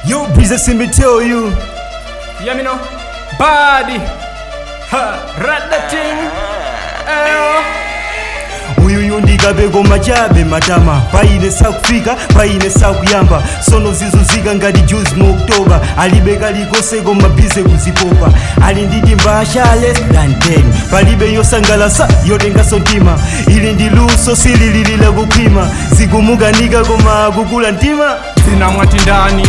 Yo, business me tell you. Yeah, me know. Body. Ha, radating. Uyu ndikabeko machabe matama paine sakufika paine sakuyamba sono zizuzika ngati juice mu October alibeka likoseko mabize kuzipopa ali nditi mbasha less than 10 palibe yosangalasa yotengaso mtima ili ndi luso silililila kukhwima zikumukanika koma kukula mtima Sina mwati ndani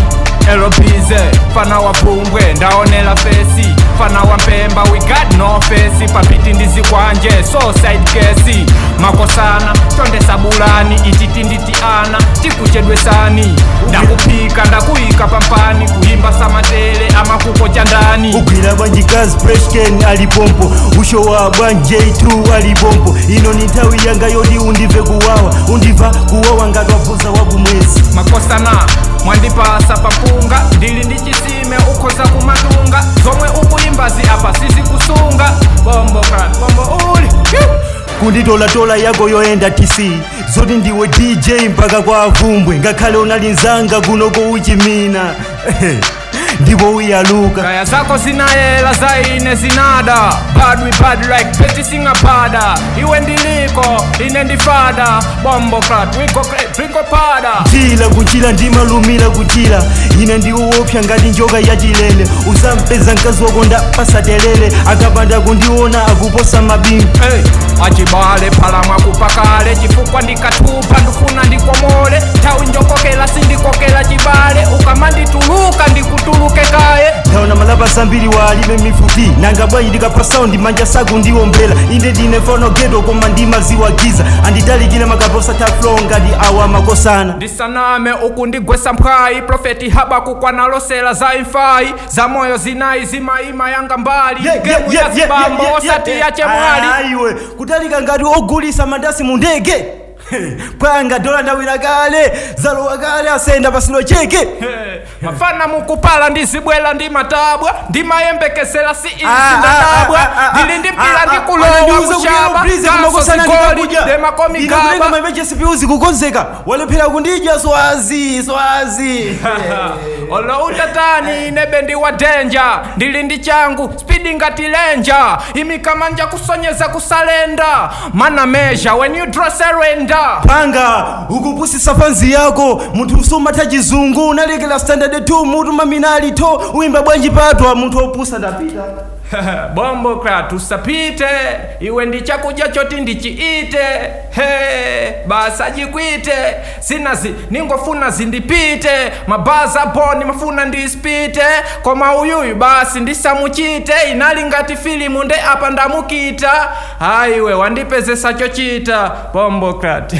Elobize, fana wa pumbwe, ndaonela fesi Fana wa mpemba, we got no face Papiti ndizi kwanje, so side kesi Makosana, tonde sabulani Ititi nditiana, tikuchedwe sani Ndakupika, ndakuika pampani Kuhimba samatele, ama kuko chandani Ugwira banjikazi Freshken alipompo Usho wa banje J2 alipompo Ino ni ntawi yanga yodi undive kuwawa Undiva kuwawa ngatwavuza wakumwezi Makosana, mwandipasa papunga Ndili ndichisime ukhoza kumatunga Zomwe ukuimbazi apa sisi kusunga Bombo krat, bombo uli kunditolatola yako yoenda TC zoti ndiwe DJ mpaka kwa avumbwe ngakhale unalinzanga kunoko uchimina ndipo uyaluka kaya zako zinayela zaine zinada Bad we bad like peti singapada Iwe ndiliko, ine ndifada Bombo krat, wiko pada njila kunjila ndimalumila kunjila ine ndiuopya ngati njoka ya chilele usampeza mkazi wakonda pasatelele akapanda kundiona akuposa mabingu hey, achibale palamwa kupakale chifukwa ndikatupa ndufuna ndikomole tawi njokokela sindikokela chibale ukamandituluka ndikutuluke kaye ndaona malapa zambiri walibe mifuti nanga bwanji ndikapasaundi manja saku ndiwombela inde ndine fono geto koma ndimaziwagiza anditalikile makaposa taflo ngati awa makosana ndisaname uku ndigwesa mphayi profeti Habakuku kwanalosela za imfayi za moyo zinayi zimaima yanga mbali gemu ya zibambo osati ya chemwali aiwe kutalika ngati ogulisa mandasi mu ndege pwanga dola ndawira kale zalowa kale asenda pasilo cheke mafana mukupala ndizibwela ndi matabwa ndimayembekesela si izi ndadabwa ndili ndimpila ndikulowa kushaba kasosikoli demakomikaba maimechespiuzi kukonzeka walephera kundidya swazi olo utatani nebe ndi wa danger ndili ndi changu speedi ngati lenja imikamanja kusonyeza kusalenda mana measure when you draw surrender panga ukupusisa fanzi yako munthu usumata chizungu unalekela standard 2 mutu maminali to uimba bwanji patwa munthu opusa ndapita bombo krat usapite iwe ndi chakudya choti ndichiite basa jikwite sinazi ningofuna zindipite mabaza boni mafuna ndispite koma uyuyu basi ndisamuchite inali ngati filimu nde apa ndamukita aiwe wandipezesa chochita bombo krat